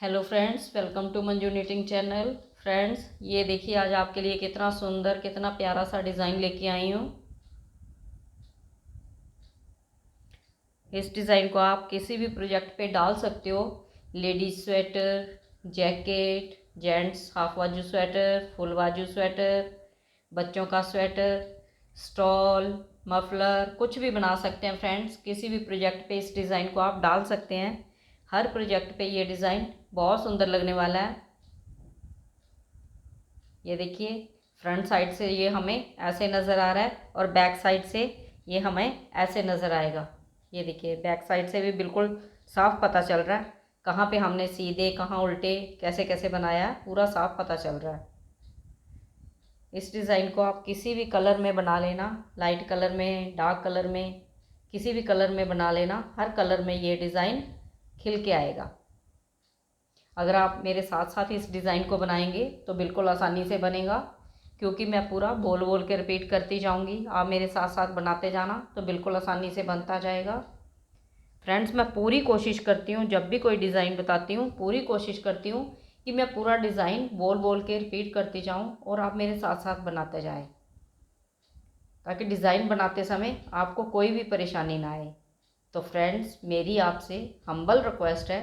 Hello friends, welcome to Manju knitting channel. Friends, ये देखिए आज आपके लिए कितना सुंदर कितना प्यारा सा डिज़ाइन लेके आई हूँ। इस डिज़ाइन को आप किसी भी प्रोजेक्ट पे डाल सकते हो। Ladies sweater, jacket, gents half बाजू स्वेटर, फुल बाजू स्वेटर, बच्चों का स्वेटर, स्टॉल, मफलर, कुछ भी बना सकते हैं। फ्रेंड्स, किसी भी प्रोजेक्ट पे इस डिज़ाइन को आप डाल सकते हैं। हर प्रोजेक्ट पे ये डिज़ाइन बहुत सुंदर लगने वाला है। ये देखिए, फ्रंट साइड से ये हमें ऐसे नज़र आ रहा है और बैक साइड से ये हमें ऐसे नज़र आएगा। ये देखिए, बैक साइड से भी बिल्कुल साफ पता चल रहा है कहाँ पे हमने सीधे कहाँ उल्टे कैसे कैसे बनाया है, पूरा साफ पता चल रहा है। इस डिज़ाइन को आप किसी भी कलर में बना लेना, लाइट कलर में, डार्क कलर में, किसी भी कलर में बना लेना। हर कलर में ये डिज़ाइन खिल के आएगा। अगर आप मेरे साथ साथ इस डिज़ाइन को बनाएंगे तो बिल्कुल आसानी से बनेगा, क्योंकि मैं पूरा बोल बोल के रिपीट करती जाऊंगी। आप मेरे साथ साथ बनाते जाना तो बिल्कुल आसानी से बनता जाएगा। फ्रेंड्स, मैं पूरी कोशिश करती हूँ, जब भी कोई डिज़ाइन बताती हूँ पूरी कोशिश करती हूँ कि मैं पूरा डिज़ाइन बोल बोल के रिपीट करती जाऊँ और आप मेरे साथ साथ बनाते जाएँ, ताकि डिज़ाइन बनाते समय आपको कोई भी परेशानी ना आए। तो फ्रेंड्स, मेरी आपसे हम्बल रिक्वेस्ट है,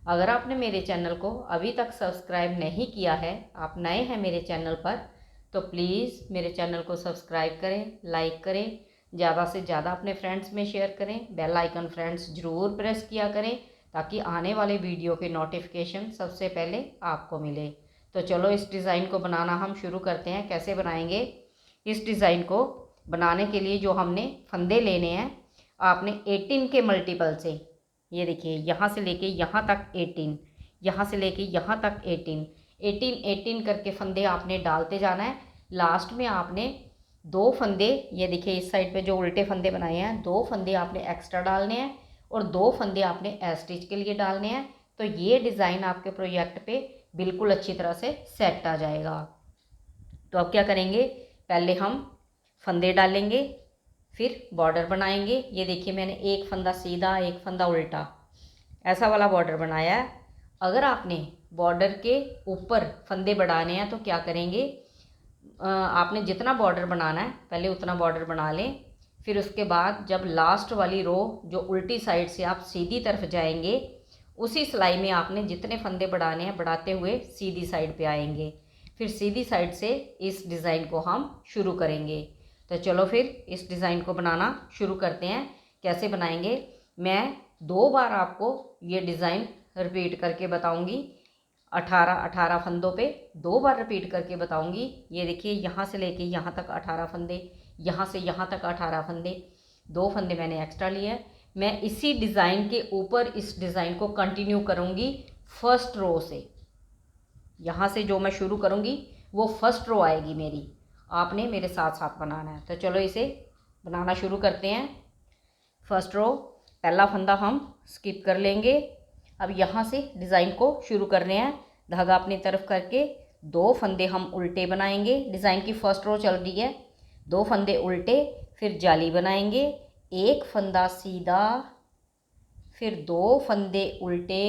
अगर आपने मेरे चैनल को अभी तक सब्सक्राइब नहीं किया है, आप नए हैं मेरे चैनल पर, तो प्लीज़ मेरे चैनल को सब्सक्राइब करें, लाइक करें, ज़्यादा से ज़्यादा अपने फ्रेंड्स में शेयर करें। बेल आइकन फ्रेंड्स ज़रूर प्रेस किया करें, ताकि आने वाले वीडियो के नोटिफिकेशन सबसे पहले आपको मिले। तो चलो इस डिज़ाइन को बनाना हम शुरू करते हैं। कैसे बनाएंगे इस डिज़ाइन को? बनाने के लिए जो हमने फंदे लेने हैं, आपने 18 के मल्टीपल से, ये देखिए यहाँ से लेके यहाँ तक 18, यहाँ से लेके यहाँ तक 18, 18 करके फंदे आपने डालते जाना है। लास्ट में आपने दो फंदे, ये देखिए इस साइड पे जो उल्टे फंदे बनाए हैं, दो फंदे आपने एक्स्ट्रा डालने हैं और दो फंदे आपने स्टिच के लिए डालने हैं। तो ये डिज़ाइन आपके प्रोजेक्ट पे बिल्कुल अच्छी तरह से सेट आ जाएगा। तो अब क्या करेंगे, पहले हम फंदे डालेंगे, फिर बॉर्डर बनाएंगे। ये देखिए, मैंने एक फंदा सीधा एक फंदा उल्टा ऐसा वाला बॉर्डर बनाया है। अगर आपने बॉर्डर के ऊपर फंदे बढ़ाने हैं तो क्या करेंगे, आपने जितना बॉर्डर बनाना है पहले उतना बॉर्डर बना लें। फिर उसके बाद जब लास्ट वाली रो जो उल्टी साइड से आप सीधी तरफ जाएंगे, उसी सिलाई में आपने जितने फंदे बढ़ाने हैं बढ़ाते हुए सीधी साइड पे आएंगे। फिर सीधी साइड से इस डिज़ाइन को हम शुरू करेंगे। तो चलो फिर इस डिज़ाइन को बनाना शुरू करते हैं। कैसे बनाएंगे, मैं 2 बार आपको ये डिज़ाइन रिपीट करके बताऊंगी। 18 फंदों पे 2 बार रिपीट करके बताऊंगी। ये देखिए, यहाँ से लेके यहाँ तक 18 फंदे, यहाँ से यहाँ तक 18 फंदे, 2 फंदे मैंने एक्स्ट्रा लिए हैं। मैं इसी डिज़ाइन के ऊपर इस डिज़ाइन को कंटिन्यू करूँगी फर्स्ट रो से। यहाँ से जो मैं शुरू करूँगी वो फर्स्ट रो आएगी मेरी, आपने मेरे साथ साथ बनाना है। तो चलो इसे बनाना शुरू करते हैं। फर्स्ट रो, पहला फंदा हम स्किप कर लेंगे। अब यहाँ से डिज़ाइन को शुरू कर रहे हैं। धागा अपनी तरफ करके 2 फंदे हम उल्टे बनाएंगे। डिज़ाइन की फर्स्ट रो चल रही है, 2 फंदे उल्टे, फिर जाली बनाएंगे, एक फंदा सीधा, फिर 2 फंदे उल्टे,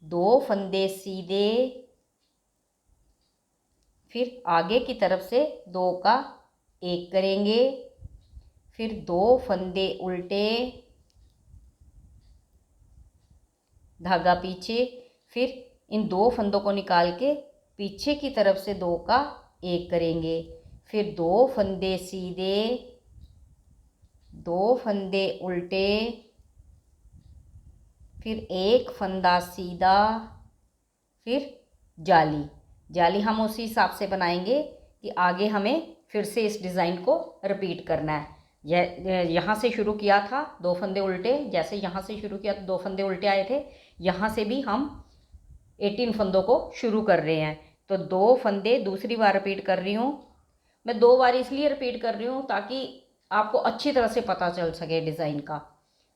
2 फंदे सीधे, फिर आगे की तरफ से 2 का 1 करेंगे, फिर 2 फंदे उल्टे, धागा पीछे, फिर इन 2 फंदों को निकाल के पीछे की तरफ से 2 का 1 करेंगे, फिर 2 फंदे सीधे, 2 फंदे उल्टे, फिर 1 फंदा सीधा, फिर जाली। जाली हम उसी हिसाब से बनाएंगे कि आगे हमें फिर से इस डिज़ाइन को रिपीट करना है। यहाँ से शुरू किया था 2 फंदे उल्टे, जैसे यहाँ से शुरू किया तो 2 फंदे उल्टे आए थे, यहाँ से भी हम 18 फंदों को शुरू कर रहे हैं। तो 2 फंदे दूसरी बार रिपीट कर रही हूँ। मैं 2 बार इसलिए रिपीट कर रही हूँ ताकि आपको अच्छी तरह से पता चल सके डिज़ाइन का।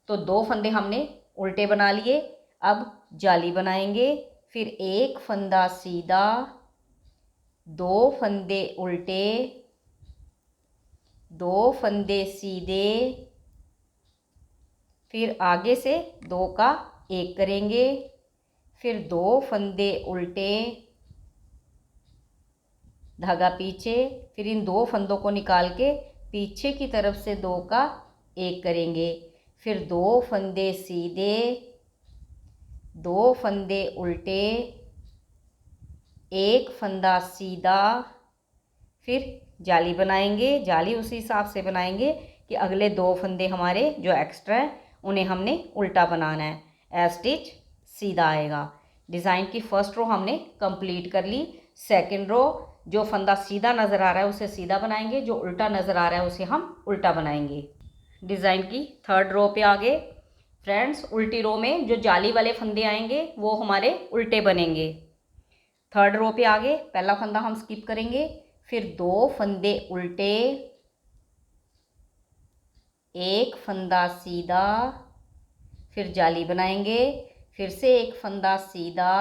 तो 2 फंदे हमने उल्टे बना लिए, अब जाली बनाएंगे, फिर 1 फंदा सीधा, 2 फंदे उल्टे, 2 फंदे सीधे, फिर आगे से 2 का एक करेंगे, फिर 2 फंदे उल्टे, धागा पीछे, फिर इन 2 फंदों को निकाल के पीछे की तरफ से 2 का एक करेंगे, फिर 2 फंदे सीधे, 2 फंदे उल्टे, एक फंदा सीधा, फिर जाली बनाएंगे। जाली उसी हिसाब से बनाएंगे कि अगले 2 फंदे हमारे जो एक्स्ट्रा है उन्हें हमने उल्टा बनाना है, ए स्टिच सीधा आएगा। डिज़ाइन की फर्स्ट रो हमने कंप्लीट कर ली। सेकंड रो जो फंदा सीधा नज़र आ रहा है उसे सीधा बनाएंगे, जो उल्टा नज़र आ रहा है उसे हम उल्टा बनाएंगे। डिज़ाइन की थर्ड रो पे आगे फ्रेंड्स, उल्टी रो में जो जाली वाले फंदे आएंगे वो हमारे उल्टे बनेंगे। थर्ड रो पे आगे पहला फंदा हम स्किप करेंगे, फिर 2 फंदे उल्टे, एक फंदा सीधा, फिर जाली बनाएंगे, फिर से एक फंदा सीधा,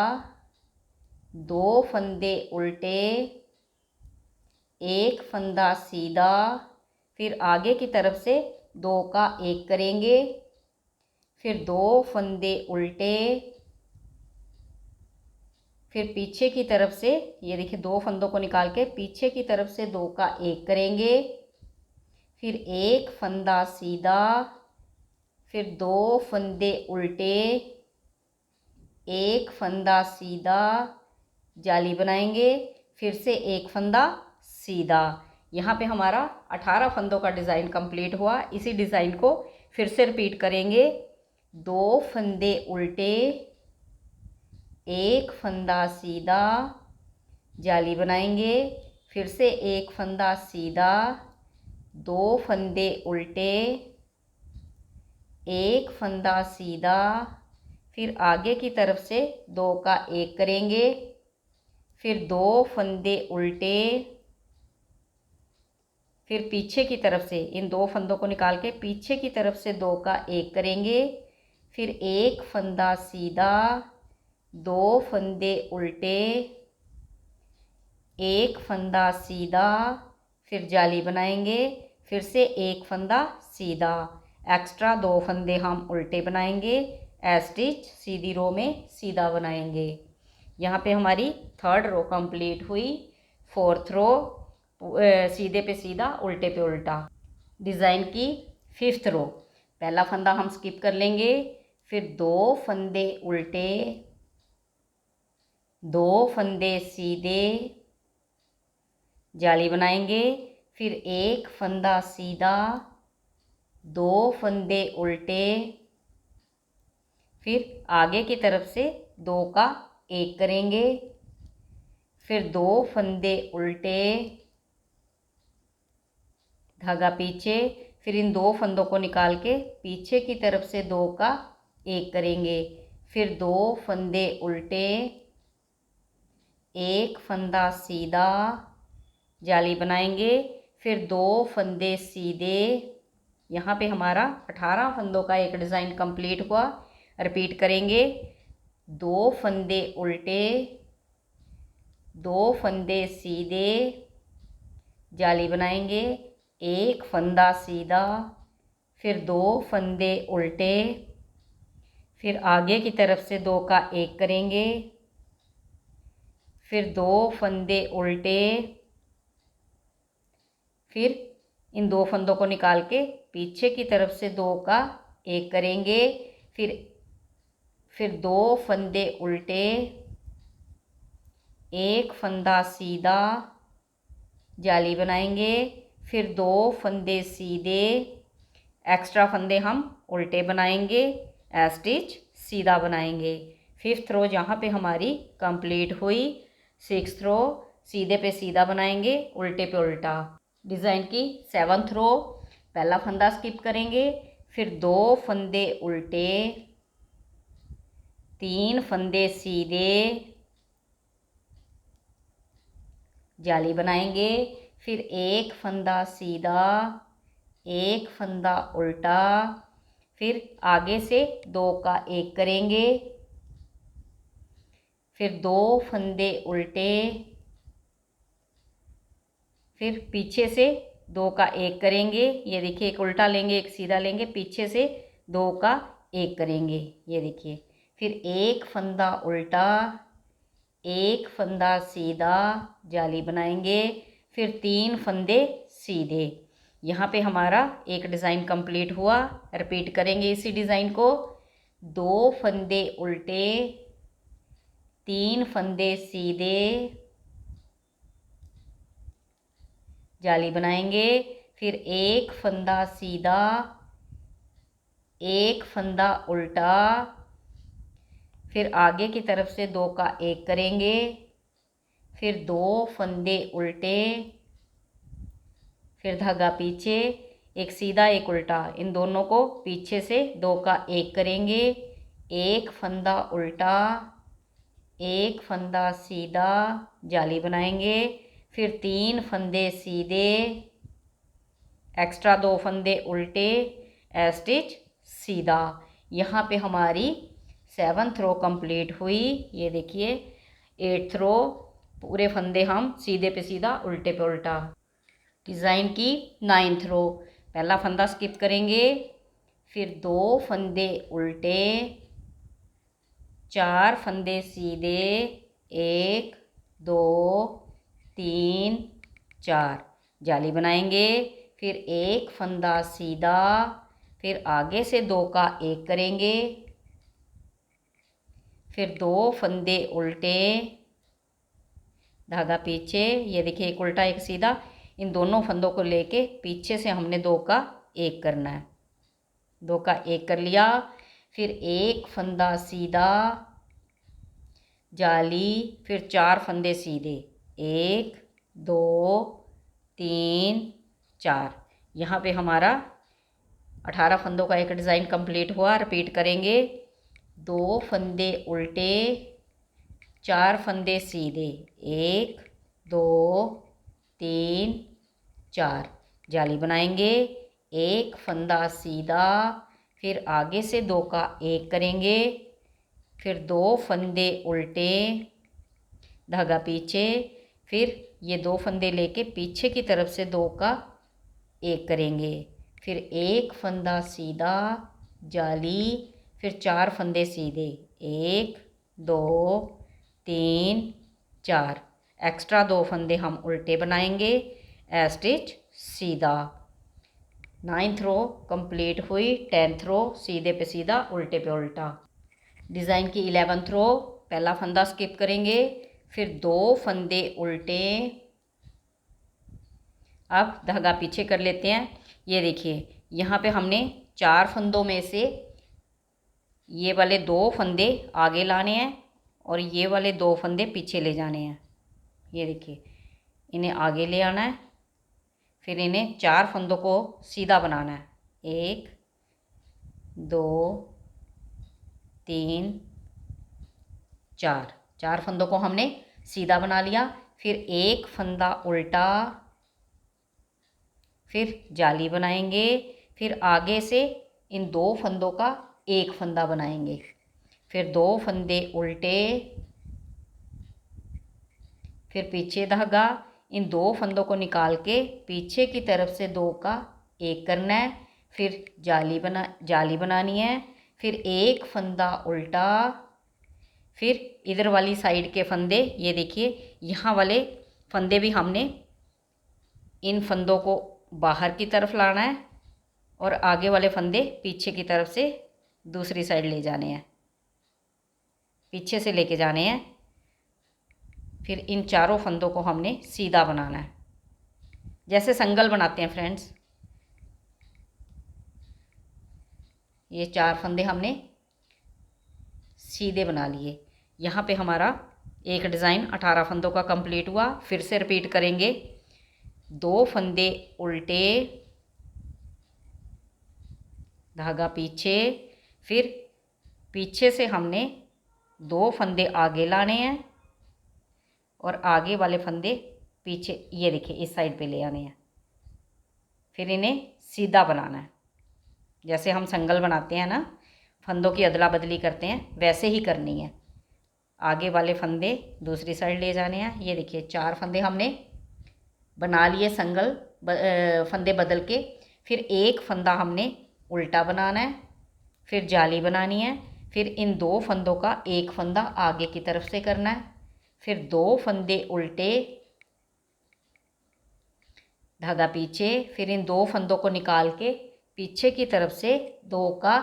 2 फंदे उल्टे, एक फंदा सीधा, फिर आगे की तरफ से 2 का एक करेंगे, फिर 2 फंदे उल्टे, फिर पीछे की तरफ से ये देखिए 2 फंदों को निकाल के पीछे की तरफ से 2 का एक करेंगे, फिर एक फंदा सीधा, फिर 2 फंदे उल्टे, एक फंदा सीधा, जाली बनाएंगे, फिर से एक फंदा सीधा। यहाँ पे हमारा 18 फंदों का डिज़ाइन कंप्लीट हुआ। इसी डिज़ाइन को फिर से रिपीट करेंगे। 2 फंदे उल्टे, एक फंदा सीधा, जाली बनाएंगे, फिर से एक फंदा सीधा, 2 फंदे उल्टे, एक फंदा सीधा, फिर आगे की तरफ से 2 का एक करेंगे, फिर 2 फंदे उल्टे, फिर पीछे की तरफ से इन 2 फंदों को निकाल के पीछे की तरफ से 2 का एक करेंगे, फिर एक फंदा सीधा, 2 फंदे उल्टे, एक फंदा सीधा, फिर जाली बनाएंगे, फिर से एक फंदा सीधा, एक्स्ट्रा 2 फंदे हम उल्टे बनाएंगे, ए स्टिच सीधी रो में सीधा बनाएंगे। यहाँ पे हमारी थर्ड रो कंप्लीट हुई। फोर्थ रो सीधे पे सीधा, उल्टे पे उल्टा। डिज़ाइन की फिफ्थ रो पहला फंदा हम स्किप कर लेंगे, फिर 2 फंदे उल्टे, 2 फंदे सीधे, जाली बनाएंगे, फिर एक फंदा सीधा, 2 फंदे उल्टे, फिर आगे की तरफ से 2 का एक करेंगे, फिर 2 फंदे उल्टे, धागा पीछे, फिर इन 2 फंदों को निकाल के पीछे की तरफ से 2 का एक करेंगे, फिर 2 फंदे उल्टे, एक फंदा सीधा, जाली बनाएंगे, फिर 2 फंदे सीधे। यहाँ पे हमारा 18 फंदों का एक डिज़ाइन कंप्लीट हुआ। रिपीट करेंगे। 2 फंदे उल्टे, 2 फंदे सीधे, जाली बनाएंगे, एक फंदा सीधा, फिर 2 फंदे उल्टे, फिर आगे की तरफ से 2 का एक करेंगे, फिर 2 फंदे उल्टे, फिर इन 2 फंदों को निकाल के पीछे की तरफ से 2 का एक करेंगे, फिर 2 फंदे उल्टे, एक फंदा सीधा, जाली बनाएंगे, फिर 2 फंदे सीधे, एक्स्ट्रा फंदे हम उल्टे बनाएंगे, स्टिच सीधा बनाएंगे। फिफ्थ रो जहाँ पे हमारी कंप्लीट हुई। सिक्स्थ रो सीधे पे सीधा बनाएंगे, उल्टे पे उल्टा। डिज़ाइन की सेवन्थ रो पहला फंदा स्किप करेंगे, फिर 2 फंदे उल्टे, 3 फंदे सीधे, जाली बनाएंगे, फिर एक फंदा सीधा, एक फंदा उल्टा, फिर आगे से 2 का एक करेंगे, फिर 2 फंदे उल्टे, फिर पीछे से 2 का एक करेंगे। ये देखिए, एक उल्टा लेंगे, एक सीधा लेंगे, पीछे से 2 का एक करेंगे। ये देखिए, फिर एक फंदा उल्टा, एक फंदा सीधा, जाली बनाएंगे, फिर 3 फंदे सीधे। यहाँ पे हमारा एक डिज़ाइन कंप्लीट हुआ। रिपीट करेंगे इसी डिज़ाइन को। 2 फंदे उल्टे, 3 फंदे सीधे, जाली बनाएंगे, फिर एक फंदा सीधा, एक फंदा उल्टा, फिर आगे की तरफ से 2 का 1 करेंगे, फिर 2 फंदे उल्टे, फिर धागा पीछे, एक सीधा एक उल्टा, इन दोनों को पीछे से 2 का 1 करेंगे, एक फंदा उल्टा, एक फंदा सीधा, जाली बनाएंगे, फिर 3 फंदे सीधे, एक्स्ट्रा 2 फंदे उल्टे, स्टिच सीधा। यहाँ पे हमारी 7th रो कंप्लीट हुई। ये देखिए 8th रो पूरे फंदे हम सीधे पे सीधा, उल्टे पे उल्टा। डिज़ाइन की 9th रो, पहला फंदा स्किप करेंगे, फिर 2 फंदे उल्टे, 4 फंदे सीधे, 1 2 3 4, जाली बनाएंगे, फिर एक फंदा सीधा, फिर आगे से 2 का 1 करेंगे, फिर 2 फंदे उल्टे, धागा पीछे, ये देखिए एक उल्टा एक सीधा, इन दोनों फंदों को लेके पीछे से हमने 2 का 1 करना है। 2 का 1 कर लिया, फिर एक फंदा सीधा, जाली, फिर 4 फंदे सीधे, 1 2 3 4। यहाँ पे हमारा 18 फंदों का एक डिज़ाइन कंप्लीट हुआ। रिपीट करेंगे, 2 फंदे उल्टे, 4 फंदे सीधे, 1 2 3 4, जाली बनाएंगे, एक फंदा सीधा, फिर आगे से 2 का 1 करेंगे, फिर 2 फंदे उल्टे, धागा पीछे, फिर ये 2 फंदे लेके पीछे की तरफ से 2 का 1 करेंगे, फिर एक फंदा सीधा, जाली, फिर 4 फंदे सीधे, 1 2 3 4, एक्स्ट्रा 2 फंदे हम उल्टे बनाएंगे, स्टिच सीधा। 9th रो कंप्लीट हुई। 10th रो सीधे पे सीधा, उल्टे पे उल्टा। डिज़ाइन की 11th रो, पहला फंदा स्किप करेंगे, फिर 2 फंदे उल्टे, अब धागा पीछे कर लेते हैं। ये देखिए यहाँ पे हमने 4 फंदों में से ये वाले 2 फंदे आगे लाने हैं और ये वाले 2 फंदे पीछे ले जाने हैं। ये देखिए इन्हें आगे ले आना है, फिर इन्हें 4 फंदों को सीधा बनाना है, 1 2 3 4, 4 फंदों को हमने सीधा बना लिया, फिर एक फंदा उल्टा, फिर जाली बनाएंगे, फिर आगे से इन 2 फंदों का एक फंदा बनाएंगे, फिर 2 फंदे उल्टे, फिर पीछे धागा, इन 2 फंदों को निकाल के पीछे की तरफ से 2 का 1 करना है, फिर जाली बनानी है, फिर एक फंदा उल्टा, फिर इधर वाली साइड के फंदे, ये देखिए यहाँ वाले फंदे भी हमने इन फंदों को बाहर की तरफ लाना है और आगे वाले फंदे पीछे की तरफ से दूसरी साइड ले जाने हैं, पीछे से लेके जाने हैं, फिर इन चारों फंदों को हमने सीधा बनाना है, जैसे संगल बनाते हैं फ्रेंड्स। ये 4 फंदे हमने सीधे बना लिए। यहाँ पे हमारा एक डिज़ाइन 18 फंदों का कंप्लीट हुआ। फिर से रिपीट करेंगे, 2 फंदे उल्टे, धागा पीछे, फिर पीछे से हमने 2 फंदे आगे लाने हैं और आगे वाले फंदे पीछे, ये देखिए इस साइड पे ले आने हैं, फिर इन्हें सीधा बनाना है। जैसे हम संगल बनाते हैं ना, फंदों की अदला बदली करते हैं, वैसे ही करनी है। आगे वाले फंदे दूसरी साइड ले जाने हैं। ये देखिए 4 फंदे हमने बना लिए संगल फंदे बदल के, फिर एक फंदा हमने उल्टा बनाना है, फिर जाली बनानी है, फिर इन 2 फंदों का एक फंदा आगे की तरफ से करना है, फिर 2 फंदे उल्टे, धागा पीछे, फिर इन 2 फंदों को निकाल के पीछे की तरफ से 2 का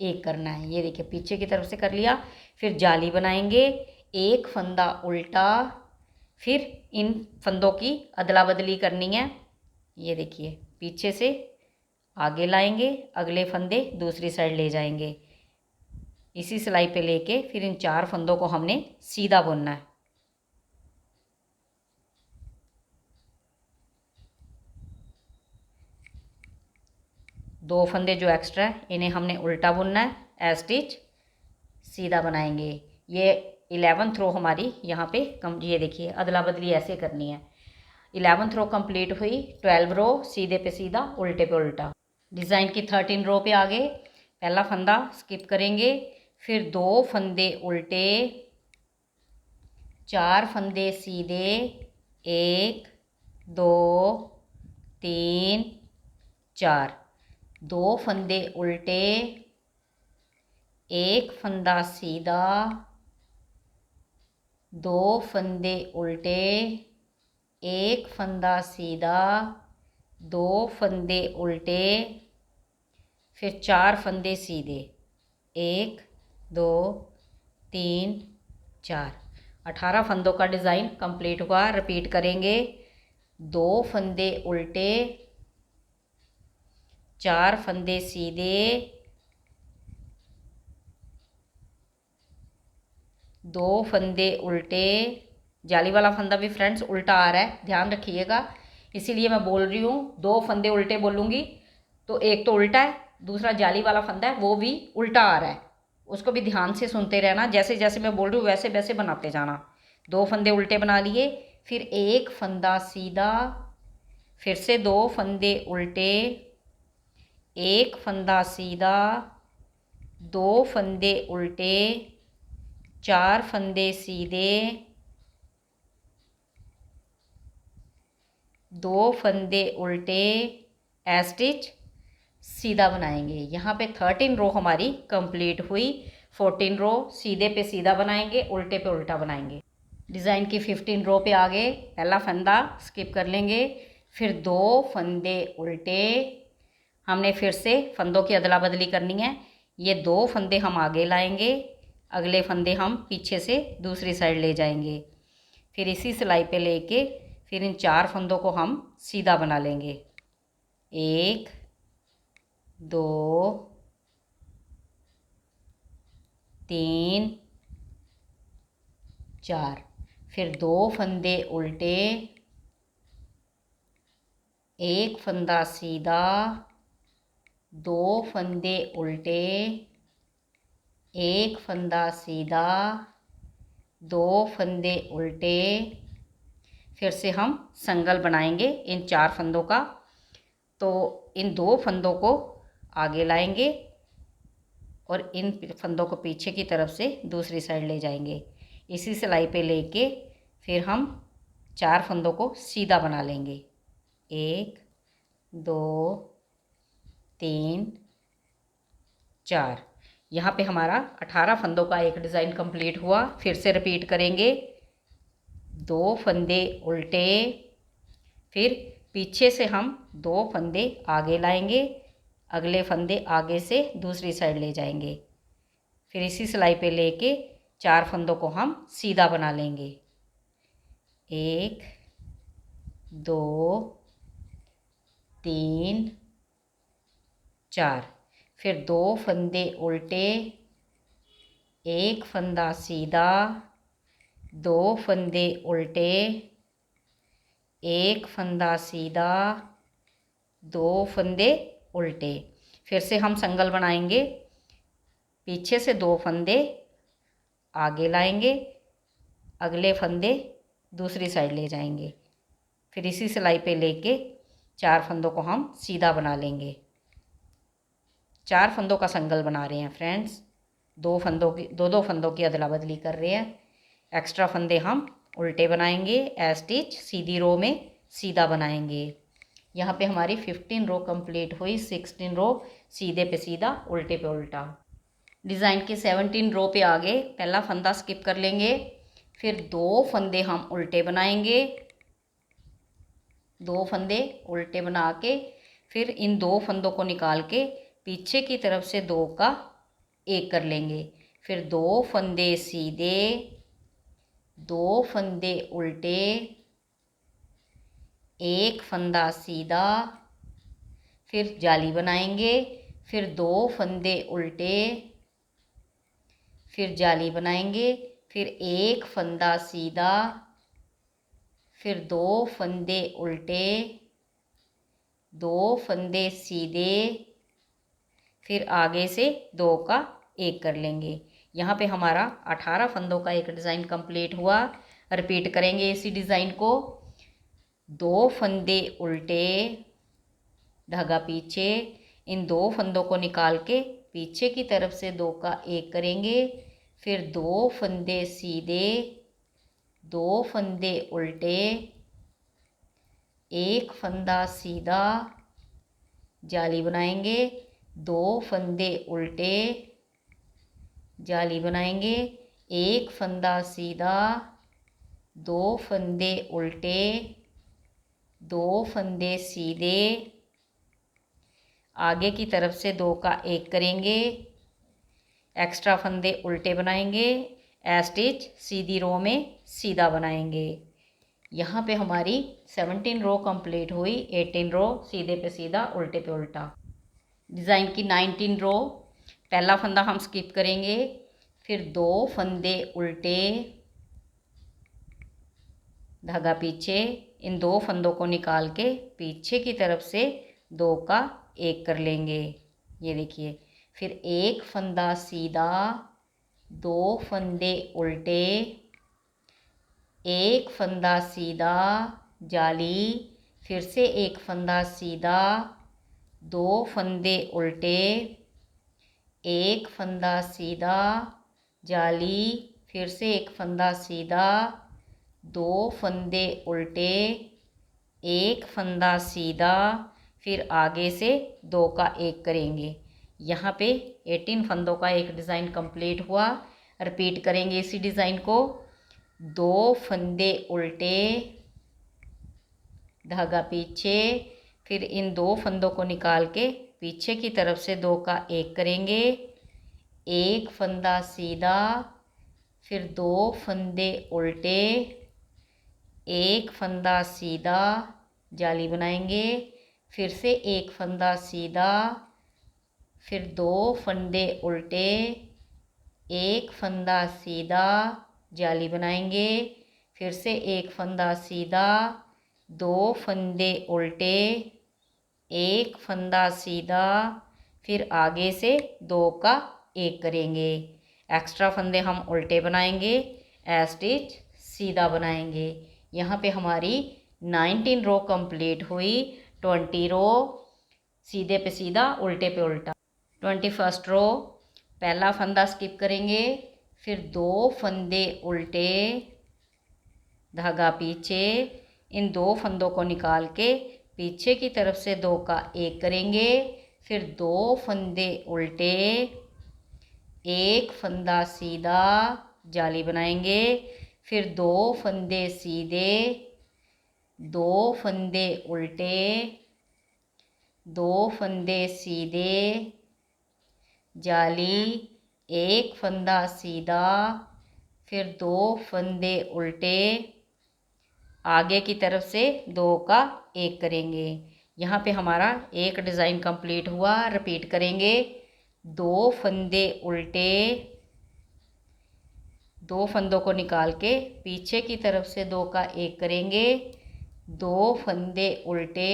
एक करना है। ये देखिए पीछे की तरफ से कर लिया। फिर जाली बनाएंगे, एक फंदा उल्टा, फिर इन फंदों की अदला बदली करनी है। ये देखिए पीछे से आगे लाएंगे, अगले फंदे दूसरी साइड ले जाएंगे, इसी सिलाई पे लेके फिर इन 4 फंदों को हमने सीधा बुनना है। दो फंदे जो एक्स्ट्रा है इन्हें हमने उल्टा बुनना है, एज स्टिच सीधा बनाएंगे। ये 11th रो हमारी यहाँ पे कम, ये देखिए अदला बदली ऐसे करनी है। 11th रो कंप्लीट हुई, 12 रो सीधे पे सीधा उल्टे पे उल्टा। डिज़ाइन की 13 रो पे आगे पहला फंदा स्किप करेंगे, फिर 2 फंदे उल्टे, 4 फंदे सीधे, 1 2 3 4, 2 फंदे उल्टे, एक फंदा सीधा, 2 फंदे उल्टे, एक फंदा सीधा, 2 फंदे उल्टे, फिर 4 फंदे सीधे, 1 2 3 4, 18 फंदों का डिज़ाइन कंप्लीट हुआ। रिपीट करेंगे, 2 फंदे उल्टे, 4 फंदे सीधे, 2 फंदे उल्टे। जाली वाला फंदा भी फ्रेंड्स उल्टा आ रहा है, ध्यान रखिएगा, इसीलिए मैं बोल रही हूँ 2 फंदे उल्टे बोलूँगी तो एक तो उल्टा है, दूसरा जाली वाला फंदा है वो भी उल्टा आ रहा है, उसको भी ध्यान से सुनते रहना, जैसे जैसे मैं बोल रही हूँ वैसे वैसे बनाते जाना। 2 फंदे उल्टे बना लिए, फिर एक फंदा सीधा, फिर से 2 फंदे उल्टे, एक फंदा सीधा, 2 फंदे उल्टे, 4 फंदे सीधे, 2 फंदे उल्टे, एज स्टिच सीधा बनाएंगे। यहाँ पे 13 रो हमारी कंप्लीट हुई। 14 रो सीधे पे सीधा बनाएंगे, उल्टे पे उल्टा बनाएंगे। डिज़ाइन की 15 रो पे आगे पहला फंदा स्किप कर लेंगे, फिर 2 फंदे उल्टे, हमने फिर से फंदों की अदला बदली करनी है। ये 2 फंदे हम आगे लाएंगे, अगले फंदे हम पीछे से दूसरी साइड ले जाएंगे, फिर इसी सिलाई पे लेके फिर इन 4 फंदों को हम सीधा बना लेंगे। 1 2 3 4, फिर 2 फंदे उल्टे, एक फंदा सीधा, 2 फंदे उल्टे, एक फंदा सीधा, 2 फंदे उल्टे, फिर से हम संगल बनाएंगे इन 4 फंदों का। तो इन 2 फंदों को आगे लाएंगे और इन फंदों को पीछे की तरफ से दूसरी साइड ले जाएंगे, इसी सिलाई पे लेके फिर हम 4 फंदों को सीधा बना लेंगे। 1 2 3 4, यहाँ पे हमारा 18 फंदों का एक डिज़ाइन कंप्लीट हुआ। फिर से रिपीट करेंगे, 2 फंदे उल्टे, फिर पीछे से हम 2 फंदे आगे लाएंगे, अगले फंदे आगे से दूसरी साइड ले जाएंगे, फिर इसी सिलाई पे लेके 4 फंदों को हम सीधा बना लेंगे। 1 2 3 4, फिर 2 फंदे उल्टे, एक फंदा सीधा, 2 फंदे उल्टे, एक फंदा सीधा, 2 फंदे उल्टे, फिर से हम संगल बनाएंगे, पीछे से 2 फंदे आगे लाएंगे, अगले फंदे दूसरी साइड ले जाएंगे, फिर इसी सिलाई पे लेके 4 फंदों को हम सीधा बना लेंगे। 4 फंदों का संगल बना रहे हैं फ्रेंड्स, 2 फंदों की अदला बदली कर रहे हैं। एक्स्ट्रा फंदे हम उल्टे बनाएंगे, एज स्टिच सीधी रो में सीधा बनाएंगे। यहाँ पे हमारी 15 रो कंप्लीट हुई। 16 रो सीधे पे सीधा, उल्टे पे उल्टा। डिज़ाइन के 17 रो पे आ गए। पहला फंदा स्किप कर लेंगे, फिर 2 फंदे हम उल्टे बनाएंगे। 2 फंदे उल्टे बना के फिर इन 2 फंदों को निकाल के पीछे की तरफ से 2 का 1 कर लेंगे। फिर 2 फंदे सीधे, 2 फंदे उल्टे, 1 फंदा सीधा, फिर जाली बनाएंगे। फिर 2 फंदे उल्टे, फिर जाली बनाएंगे। फिर 1 फंदा सीधा, फिर 2 फंदे उल्टे, 2 फंदे सीधे, फिर आगे से 2 का 1 कर लेंगे। यहाँ पे हमारा 18 फंदों का एक डिज़ाइन कंप्लीट हुआ। रिपीट करेंगे इसी डिज़ाइन को। 2 फंदे उल्टे, धागा पीछे, इन 2 फंदों को निकाल के पीछे की तरफ से 2 का 1 करेंगे। फिर 2 फंदे सीधे, 2 फंदे उल्टे, 1 फंदा सीधा, जाली बनाएंगे। 2 फंदे उल्टे, जाली बनाएंगे। 1 फंदा सीधा, 2 फंदे उल्टे, 2 फंदे सीधे, आगे की तरफ से 2 का 1 करेंगे। एक्स्ट्रा फंदे उल्टे बनाएंगे। स्टिच सीधी रो में सीधा बनाएंगे। यहाँ पे हमारी 17 रो कंप्लीट हुई। 18 रो सीधे पे सीधा, उल्टे पे उल्टा। डिज़ाइन की 19 रो, पहला फंदा हम स्किप करेंगे। फिर 2 फंदे उल्टे, धागा पीछे, इन 2 फंदों को निकाल के पीछे की तरफ से 2 का 1 कर लेंगे। ये देखिए। फिर 1 फंदा सीधा, 2 फंदे उल्टे, 1 फंदा सीधा, जाली, फिर से 1 फंदा सीधा, 2 फंदे उल्टे, 1 फंदा सीधा, जाली, फिर से 1 फंदा सीधा, 2 फंदे उल्टे, 1 फंदा सीधा, फिर आगे से 2 का 1 करेंगे। यहाँ पे 18 फंदों का एक डिज़ाइन कंप्लीट हुआ। रिपीट करेंगे इसी डिज़ाइन को। 2 फंदे उल्टे, धागा पीछे, फिर इन 2 फंदों को निकाल के पीछे की तरफ से 2 का 1 करेंगे। 1 फंदा सीधा, फिर 2 फंदे उल्टे, 1 फंदा सीधा, जाली बनाएंगे। फिर से 1 फंदा सीधा, फिर 2 फंदे उल्टे, 1 फंदा सीधा, जाली बनाएंगे। फिर से 1 फंदा सीधा, 2 फंदे उल्टे, 1 फंदा सीधा, फिर आगे से 2 का 1 करेंगे। एक्स्ट्रा फंदे हम उल्टे बनाएंगे। स्टिच सीधा बनाएंगे। यहाँ पे हमारी 19 रो कंप्लीट हुई। 20 रो सीधे पे सीधा, उल्टे पे उल्टा। 21 रो, पहला फंदा स्किप करेंगे। फिर 2 फंदे उल्टे, धागा पीछे, इन 2 फंदों को निकाल के पीछे की तरफ से 2 का 1 करेंगे। फिर 2 फंदे उल्टे, 1 फंदा सीधा, जाली बनाएंगे। फिर 2 फंदे सीधे, 2 फंदे उल्टे, 2 फंदे सीधे, जाली, 1 फंदा सीधा, फिर 2 फंदे उल्टे, आगे की तरफ से 2 का 1 करेंगे। यहाँ पे हमारा एक डिज़ाइन कंप्लीट हुआ। रिपीट करेंगे। 2 फंदे उल्टे, 2 फंदों को निकाल के पीछे की तरफ से 2 का 1 करेंगे। 2 फंदे उल्टे,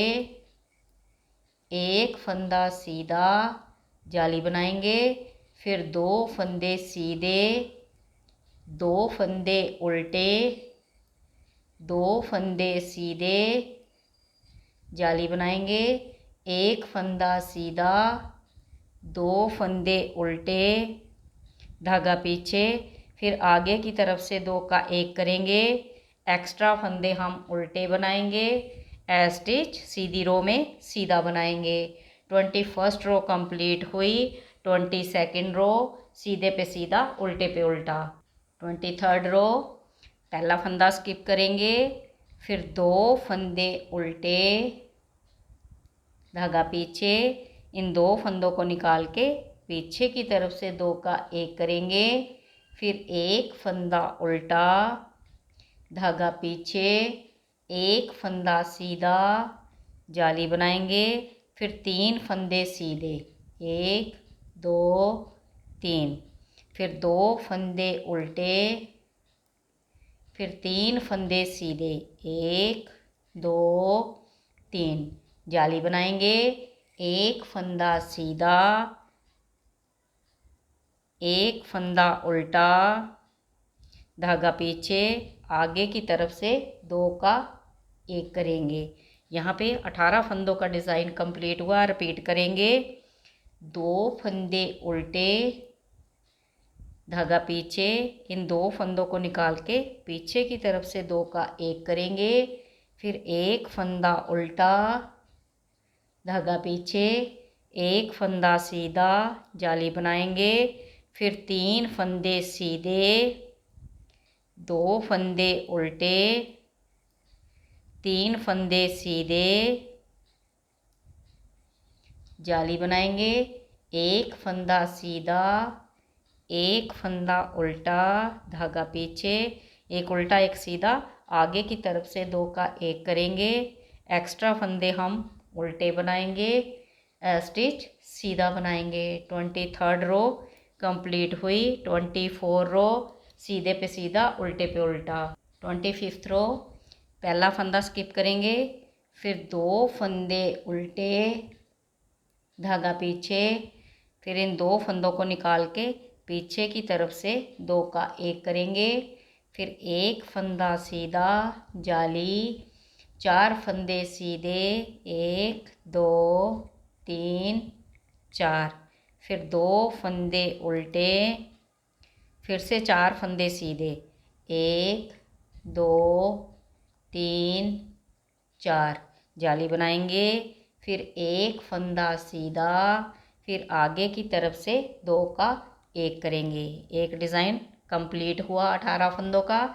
1 फंदा सीधा, जाली बनाएंगे। फिर 2 फंदे सीधे, 2 फंदे उल्टे, 2 फंदे सीधे, जाली बनाएंगे। 1 फंदा सीधा, 2 फंदे उल्टे, धागा पीछे, फिर आगे की तरफ से 2 का 1 करेंगे। एक्स्ट्रा फंदे हम उल्टे बनाएंगे। स्टिच सीधी रो में सीधा बनाएंगे। 21 रो कंप्लीट हुई। 22 रो सीधे पे सीधा उल्टे पे उल्टा। 23rd रो, पहला फंदा स्किप करेंगे, फिर 2 फंदे उल्टे, धागा पीछे, इन 2 फंदों को निकाल के पीछे की तरफ से 2 का 1 करेंगे, फिर 1 फंदा उल्टा, धागा पीछे, 1 फंदा सीधा, जाली बनाएंगे, फिर 3 फंदे सीधे, 1 2 3, फिर 2 फंदे उल्टे, फिर 3 फंदे सीधे, 1 2 3, जाली बनाएंगे, 1 फंदा सीधा, 1 फंदा उल्टा, धागा पीछे, आगे की तरफ से 2 का 1 करेंगे। यहाँ पे 18 फंदों का डिज़ाइन कंप्लीट हुआ। रिपीट करेंगे, 2 फंदे उल्टे, धागा पीछे, इन 2 फंदों को निकाल के पीछे की तरफ से 2 का 1 करेंगे, फिर 1 फंदा उल्टा, धागा पीछे, 1 फंदा सीधा, जाली बनाएंगे, फिर 3 फंदे सीधे, 2 फंदे उल्टे, 3 फंदे सीधे, जाली बनाएंगे, 1 फंदा सीधा, 1 फंदा उल्टा, धागा पीछे, 1 उल्टा 1 सीधा, आगे की तरफ से 2 का 1 करेंगे, एक्स्ट्रा फंदे हम उल्टे बनाएंगे, स्टिच सीधा बनाएंगे। 23rd रो कंप्लीट हुई। 24 रो, सीधे पे सीधा उल्टे पे उल्टा। 25th रो, पहला फंदा स्किप करेंगे, फिर 2 फंदे उल्टे, धागा पीछे, फिर इन 2 फंदों को निकाल के पीछे की तरफ से 2 का 1 करेंगे, फिर 1 फंदा सीधा, जाली, 4 फंदे सीधे, 1 2 3 4, फिर 2 फंदे उल्टे, फिर से 4 फंदे सीधे, 1 2 3 4, जाली बनाएंगे, फिर 1 फंदा सीधा, फिर आगे की तरफ से 2 का 1 करेंगे। एक डिज़ाइन कंप्लीट हुआ 18 फंदों का।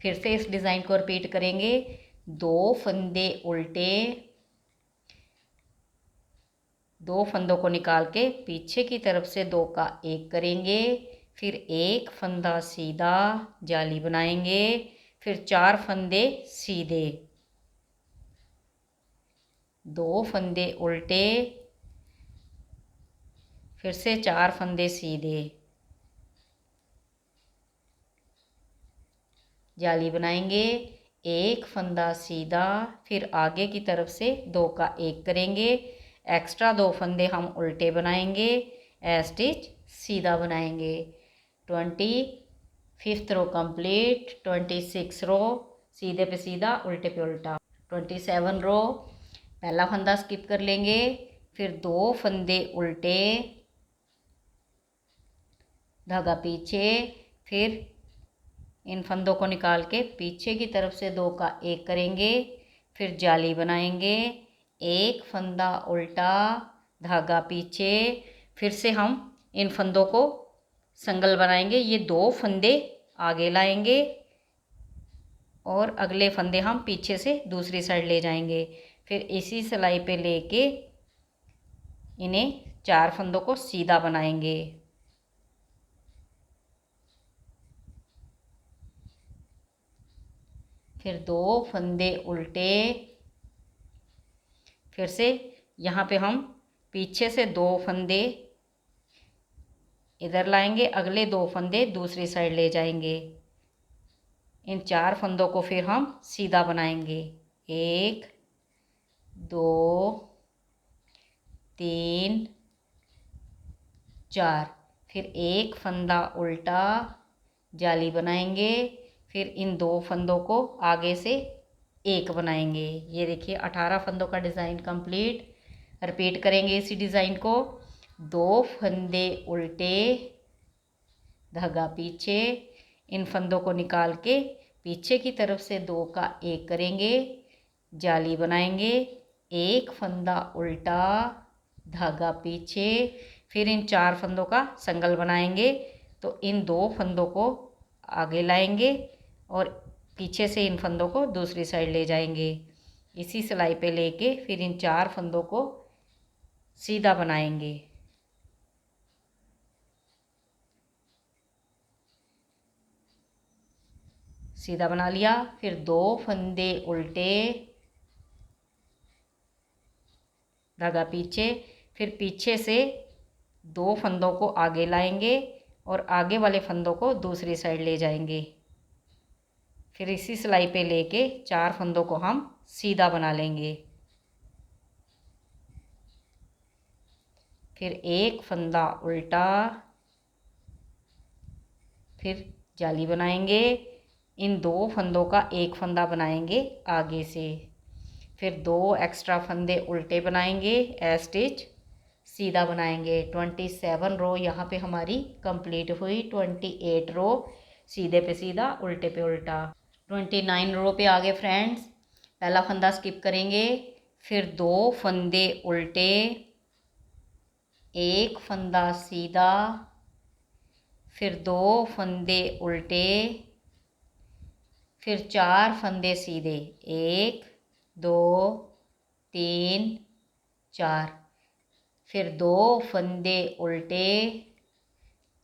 फिर से इस डिज़ाइन को रिपीट करेंगे, 2 फंदे उल्टे, 2 फंदों को निकाल के पीछे की तरफ से 2 का 1 करेंगे, फिर 1 फंदा सीधा, जाली बनाएंगे, फिर 4 फंदे सीधे, 2 फंदे उल्टे, फिर से 4 फंदे सीधे, जाली बनाएंगे, 1 फंदा सीधा, फिर आगे की तरफ से 2 का 1 करेंगे, एक्स्ट्रा 2 फंदे हम उल्टे बनाएंगे, स्टिच सीधा बनाएंगे। 25th रो कंप्लीट। 26 रो, सीधे पे सीधा उल्टे पे उल्टा। 27 रो, पहला फंदा स्किप कर लेंगे, फिर 2 फंदे उल्टे, धागा पीछे, फिर इन फंदों को निकाल के पीछे की तरफ से 2 का 1 करेंगे, फिर जाली बनाएंगे, 1 फंदा उल्टा, धागा पीछे, फिर से हम इन फंदों को संगल बनाएंगे, ये 2 फंदे आगे लाएंगे और अगले फंदे हम पीछे से दूसरी साइड ले जाएंगे, फिर इसी सिलाई पे लेके इन्हें 4 फंदों को सीधा बनाएंगे। फिर 2 फंदे उल्टे, फिर से यहाँ पे हम पीछे से 2 फंदे इधर लाएंगे, अगले 2 फंदे दूसरी साइड ले जाएंगे, इन 4 फंदों को फिर हम सीधा बनाएंगे, 1 2 3 4, फिर 1 फंदा उल्टा, जाली बनाएंगे, फिर इन 2 फंदों को आगे से 1 बनाएंगे। ये देखिए 18 फंदों का डिज़ाइन कंप्लीट। रिपीट करेंगे इसी डिज़ाइन को, 2 फंदे उल्टे, धागा पीछे, इन फंदों को निकाल के पीछे की तरफ से 2 का 1 करेंगे, जाली बनाएंगे, 1 फंदा उल्टा, धागा पीछे, फिर इन 4 फंदों का संगल बनाएंगे। तो इन 2 फंदों को आगे लाएंगे और पीछे से इन फंदों को दूसरी साइड ले जाएंगे। इसी सिलाई पे लेके फिर इन 4 फंदों को सीधा बनाएंगे। सीधा बना लिया। फिर 2 फंदे उल्टे, धागा पीछे, फिर पीछे से 2 फंदों को आगे लाएंगे और आगे वाले फंदों को दूसरी साइड ले जाएंगे। फिर इसी सिलाई पे लेके 4 फंदों को हम सीधा बना लेंगे। फिर एक फंदा उल्टा, फिर जाली बनाएंगे। इन 2 फंदों का एक फंदा बनाएंगे आगे से, फिर 2 एक्स्ट्रा फंदे उल्टे बनाएंगे, ए स्टिच सीधा बनाएंगे। 27 रो यहाँ पे हमारी कंप्लीट हुई। 28 रो सीधे पे सीधा, उल्टे पे उल्टा। 29 रो पे आ गए फ्रेंड्स। पहला फंदा स्किप करेंगे, फिर 2 फंदे उल्टे, एक फंदा सीधा, फिर 2 फंदे उल्टे, फिर 4 फंदे सीधे, 1 2 3 4, फिर 2 फंदे उल्टे,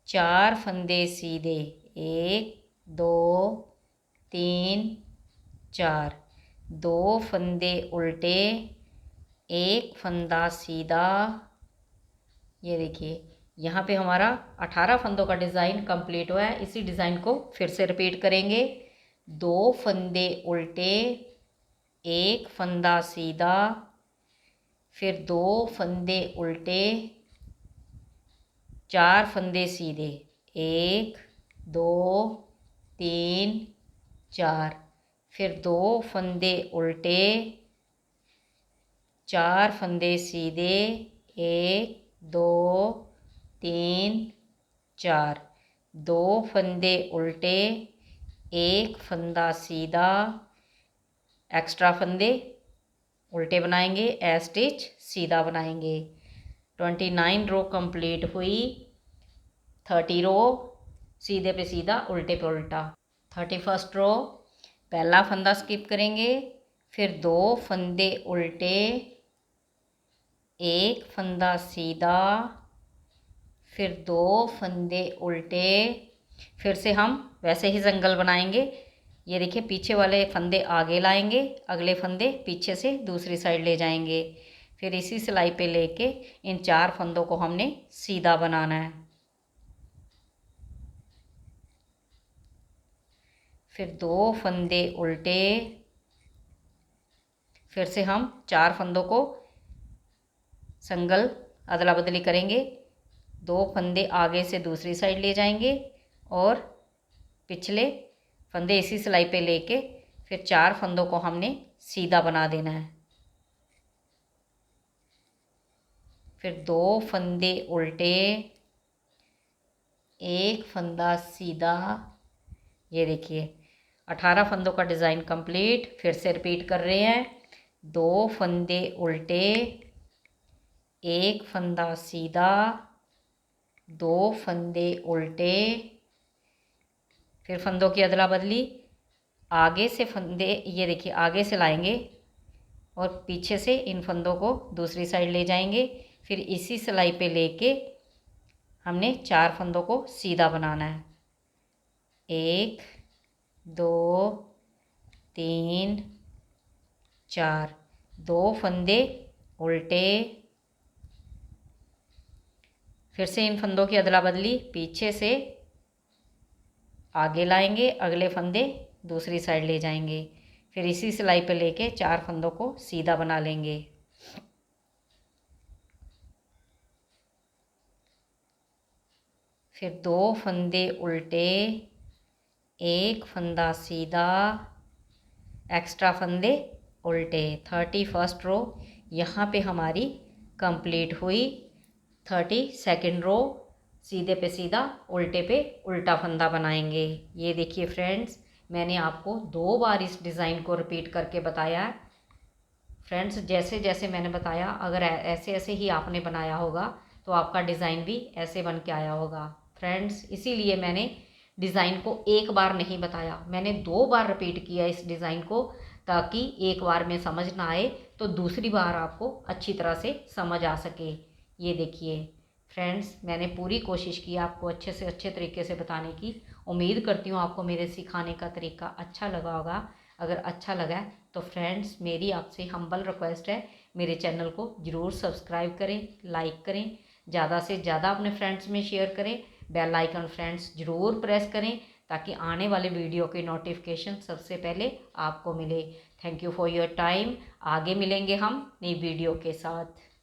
4 फंदे सीधे, 1 2 3 4, 2 फंदे उल्टे, एक फंदा सीधा। ये देखिए यहाँ पे हमारा 18 फंदों का डिज़ाइन कंप्लीट हुआ है। इसी डिज़ाइन को फिर से रिपीट करेंगे। 2 फंदे उल्टे, एक फंदा सीधा, फिर 2 फंदे उल्टे, 4 फंदे सीधे, 1 2 3 4, फिर 2 फंदे उल्टे, 4 फंदे सीधे, 1 2 3 4, 2 फंदे उल्टे, एक फंदा सीधा, एक्स्ट्रा फंदे उल्टे बनाएंगे, ए स्टिच सीधा बनाएंगे। 29 रो कंप्लीट हुई। 30 रो सीधे पे सीधा, उल्टे पे उल्टा। 31 रो पहला फंदा स्किप करेंगे, फिर 2 फंदे उल्टे, एक फंदा सीधा, फिर 2 फंदे उल्टे, फिर से हम वैसे ही जंगल बनाएंगे। ये देखिए पीछे वाले फंदे आगे लाएंगे, अगले फंदे पीछे से दूसरी साइड ले जाएंगे। फिर इसी सिलाई पे लेके इन 4 फंदों को हमने सीधा बनाना है। फिर 2 फंदे उल्टे, फिर से हम 4 फंदों को संगल अदला बदली करेंगे। 2 फंदे आगे से दूसरी साइड ले जाएंगे और पिछले फंदे इसी सिलाई पे लेके फिर 4 फंदों को हमने सीधा बना देना है। फिर 2 फंदे उल्टे, एक फंदा सीधा। ये देखिए 18 फंदों का डिज़ाइन कंप्लीट। फिर से रिपीट कर रहे हैं। 2 फंदे उल्टे, एक फंदा सीधा, 2 फंदे उल्टे, फिर फंदों की अदला बदली। आगे से फंदे ये देखिए आगे से लाएंगे और पीछे से इन फंदों को दूसरी साइड ले जाएंगे। फिर इसी सिलाई पे लेके हमने 4 फंदों को सीधा बनाना है। 1 2 3 4, 2 फंदे उल्टे, फिर से इन फंदों की अदला बदली। पीछे से आगे लाएंगे, अगले फंदे दूसरी साइड ले जाएंगे। फिर इसी सिलाई पे लेके 4 फंदों को सीधा बना लेंगे। फिर 2 फंदे उल्टे, एक फंदा सीधा, एक्स्ट्रा फंदे उल्टे। 31 रो यहाँ पे हमारी कंप्लीट हुई। 32 रो सीधे पे सीधा, उल्टे पे उल्टा फंदा बनाएंगे। ये देखिए फ्रेंड्स, मैंने आपको 2 बार इस डिज़ाइन को रिपीट करके बताया है। फ्रेंड्स जैसे जैसे मैंने बताया, अगर ऐसे ऐसे ही आपने बनाया होगा तो आपका डिज़ाइन भी ऐसे बन के आया होगा। फ्रेंड्स, इसीलिए मैंने डिज़ाइन को एक बार नहीं बताया, मैंने 2 बार रिपीट किया इस डिज़ाइन को, ताकि एक बार में समझ ना आए तो दूसरी बार आपको अच्छी तरह से समझ आ सके। ये देखिए फ्रेंड्स, मैंने पूरी कोशिश की आपको अच्छे से अच्छे तरीके से बताने की। उम्मीद करती हूँ आपको मेरे सिखाने का तरीका अच्छा लगा होगा। अगर अच्छा लगा है तो फ्रेंड्स, मेरी आपसे हम्बल रिक्वेस्ट है, मेरे चैनल को ज़रूर सब्सक्राइब करें, लाइक करें, ज़्यादा से ज़्यादा अपने फ्रेंड्स में शेयर करें, बेल आइकन फ्रेंड्स ज़रूर प्रेस करें, ताकि आने वाले वीडियो की नोटिफिकेशन सबसे पहले आपको मिले। Thank you for your time. आगे मिलेंगे हम नई वीडियो के साथ।